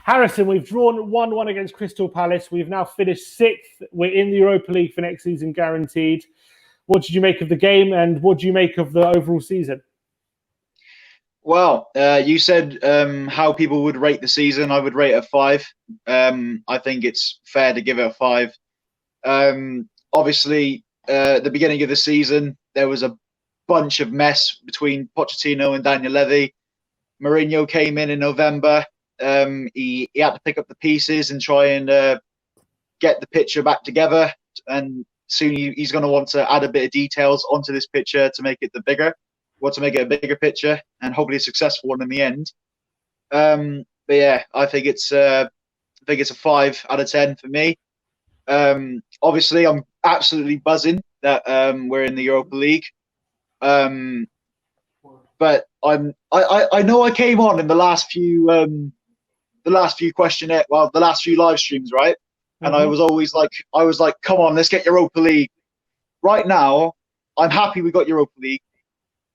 Harrison, we've drawn 1-1 against Crystal Palace. We've now finished 6th. We're in the Europa League for next season, guaranteed. What did you make of the game, and what do you make of the overall season? Well, you said how people would rate the season. I would rate it a 5. I think it's fair to give it a 5. Obviously, the beginning of the season, there was a bunch of mess between Pochettino and Daniel Levy. Mourinho came in November. He had to pick up the pieces and try and get the picture back together. And soon he's going to want to add a bit of details onto this picture to make it a bigger picture, and hopefully a successful one in the end. But yeah, I think it's a 5 out of 10 for me. Obviously, I'm absolutely buzzing that we're in the Europa League. But I know I came on in the last few live streams, right? And I was always like, come on, let's get Europa League. Right now, I'm happy we got Europa League,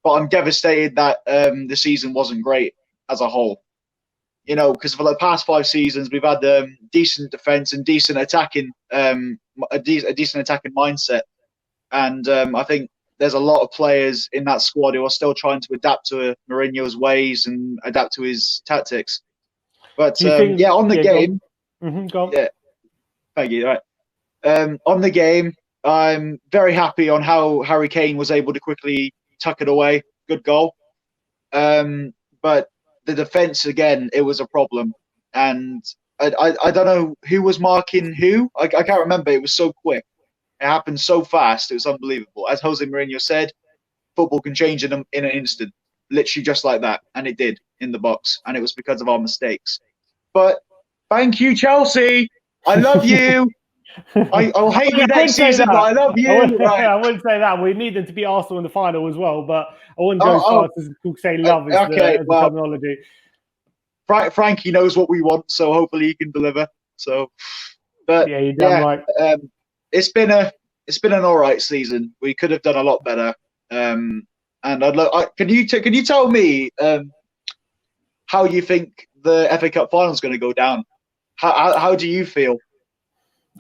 but I'm devastated that the season wasn't great as a whole. You know, because for the past 5 seasons, we've had decent defense and decent attacking, a decent attacking mindset. And I think there's a lot of players in that squad who are still trying to adapt to Mourinho's ways and adapt to his tactics. But on the game, go on. Yeah, thank you. Right. On the game, I'm very happy on how Harry Kane was able to quickly tuck it away. Good goal. But the defense, again, it was a problem. And I don't know who was marking who. I can't remember. It was so quick. It happened so fast. It was unbelievable. As Jose Mourinho said, football can change in an instant. Literally just like that. And it did in the box. And it was because of our mistakes. But thank you, Chelsea. I love you. I'll hate you next season, but I love you. I wouldn't say that. We need them to beat Arsenal in the final as well, but I wouldn't go as far as to say love is the terminology. Frankie knows what we want, so hopefully he can deliver. So, but yeah, you're damn right. It's been an all right season. We could have done a lot better. And can you tell me how you think the FA Cup final is going to go down? How do you feel?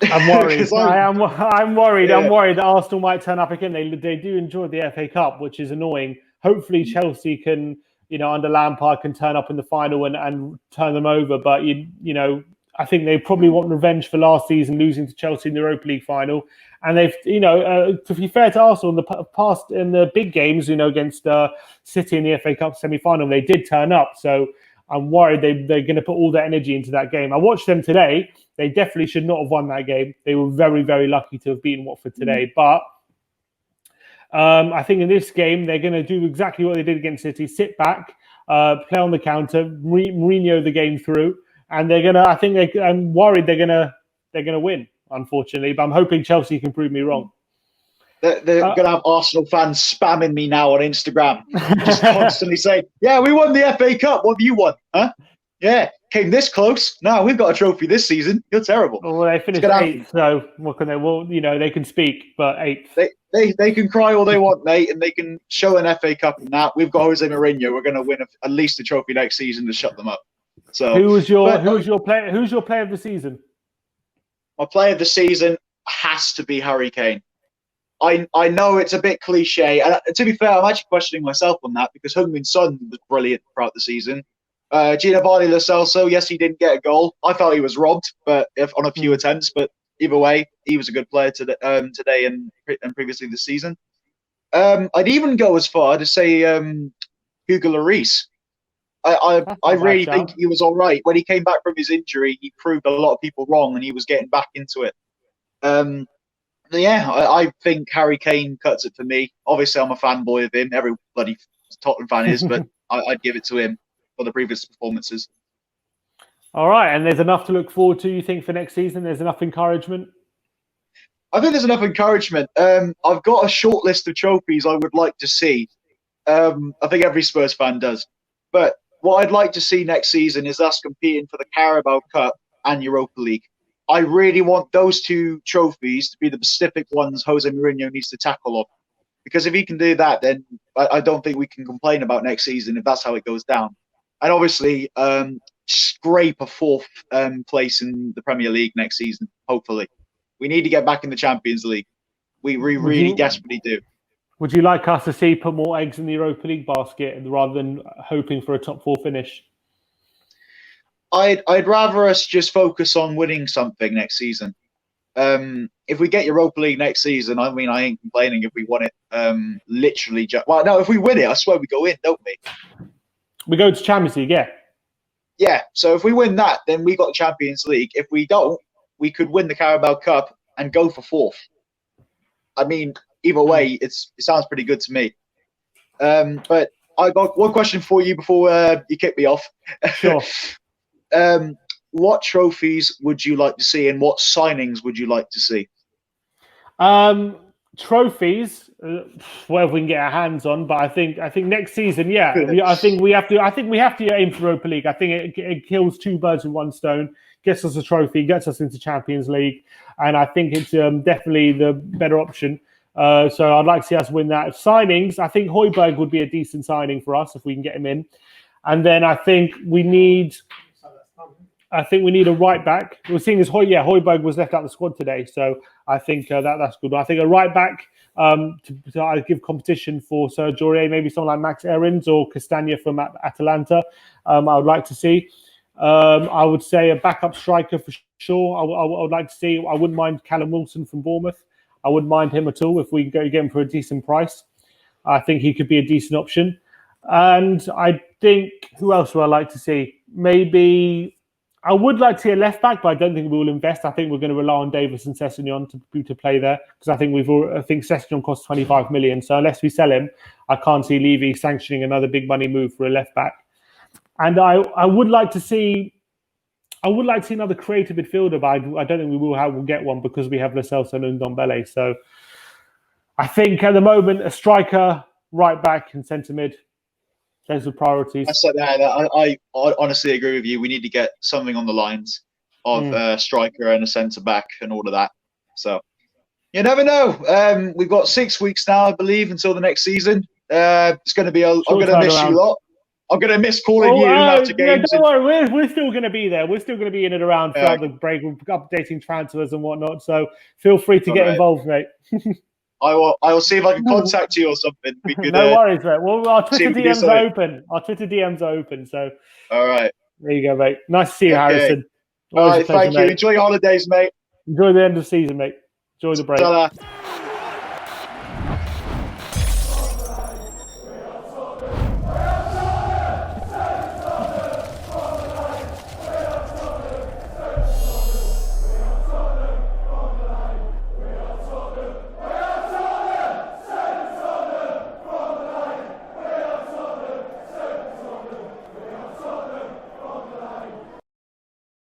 I'm worried. I'm worried. Yeah. I'm worried that Arsenal might turn up again. They do enjoy the FA Cup, which is annoying. Hopefully Chelsea can, under Lampard, can turn up in the final and turn them over. But I think they probably want revenge for last season losing to Chelsea in the Europa League final. And they've, to be fair to Arsenal, in the big games, against City in the FA Cup semi-final, they did turn up. So I'm worried they're going to put all their energy into that game. I watched them today. They definitely should not have won that game. They were very, very lucky to have beaten Watford today. But I think in this game, they're going to do exactly what they did against City. Sit back, play on the counter, Mourinho the game through. And I'm worried they're gonna win, unfortunately. But I'm hoping Chelsea can prove me wrong. They're going to have Arsenal fans spamming me now on Instagram, just constantly saying, "Yeah, we won the FA Cup. What have you won? Huh? Yeah, came this close. No, we've got a trophy this season. You're terrible." Well, they finished 8th, so what can they? Well, they can speak, but 8th. They can cry all they want, mate, and they can show an FA Cup and that. We've got Jose Mourinho. We're going to win at least a trophy next season to shut them up. So, who's your player of the season? My player of the season has to be Harry Kane. I know it's a bit cliche, and to be fair, I'm actually questioning myself on that because Heung-min Son was brilliant throughout the season. Giovanni Lo Celso, yes, he didn't get a goal. I felt he was robbed, but on a few attempts. But either way, he was a good player today and previously this season. I'd even go as far to say Hugo Lloris. I really think he was all right. When he came back from his injury, he proved a lot of people wrong, and he was getting back into it. I think Harry Kane cuts it for me. Obviously, I'm a fanboy of him. Every bloody Tottenham fan is, but I'd give it to him for the previous performances. All right, and there's enough to look forward to, you think, for next season? There's enough encouragement? I think there's enough encouragement. I've got a short list of trophies I would like to see. I think every Spurs fan does. But what I'd like to see next season is us competing for the Carabao Cup and Europa League. I really want those 2 trophies to be the specific ones Jose Mourinho needs to tackle on. Because if he can do that, then I don't think we can complain about next season if that's how it goes down. And obviously, scrape a 4th place in the Premier League next season, hopefully. We need to get back in the Champions League. We really desperately do. Would you like us to see put more eggs in the Europa League basket rather than hoping for a top 4 finish? I'd rather us just focus on winning something next season. If we get Europa League next season, I mean, I ain't complaining if we won it. Literally, well, no, if we win it, I swear we go in, don't we? We go to Champions League, yeah. Yeah, so if we win that, then we got the Champions League. If we don't, we could win the Carabao Cup and go for 4th. I mean, either way, it sounds pretty good to me. But I got one question for you before you kick me off. Sure. What trophies would you like to see, and what signings would you like to see? Trophies, whatever we can get our hands on. But I think next season, yeah, I think we have to aim for Europa League. I think it kills 2 birds with 1 stone. Gets us a trophy, gets us into Champions League, and I think it's definitely the better option. So I'd like to see us win that. Signings, I think Højbjerg would be a decent signing for us if we can get him in, and then I think we need a right back. We're seeing as Højbjerg was left out of the squad today, so I think that's good. I think a right back to give competition for Sergio Aurier, maybe someone like Max Aarons or Castagna from Atalanta. I would like to see. I would say a backup striker for sure. I would like to see. I wouldn't mind Callum Wilson from Bournemouth. I wouldn't mind him at all if we go get him for a decent price. I think he could be a decent option. And I think, who else would I like to see? Maybe I would like to see a left back, but I don't think we will invest. I think we're going to rely on Davis and Sessegnon to play there, because I think Sessegnon costs 25 million. So unless we sell him, I can't see Levy sanctioning another big money move for a left back. And I would like to see another creative midfielder, but I don't think we'll get one because we have Lo Celso and Ndombele. So I think at the moment a striker, right back, and centre mid. Those are priorities. I honestly agree with you. We need to get something on the lines of a striker and a centre back and all of that. So you never know. We've got 6 weeks now, I believe, until the next season. It's going to be. I'm going to miss you lot. I'm going to miss calling you after games. Don't worry, we're still going to be there. We're still going to be in and around throughout the break, updating transfers and whatnot. So feel free to get involved, mate. I will see if I can contact you or something. We could, no worries, mate. Well, our Twitter DMs are open. Our Twitter DMs are open. So all right, there you go, mate. Nice to see you, Harrison. All right, thank you. Mate. Enjoy your holidays, mate. Enjoy the end of the season, mate. Enjoy the break. Ta-da.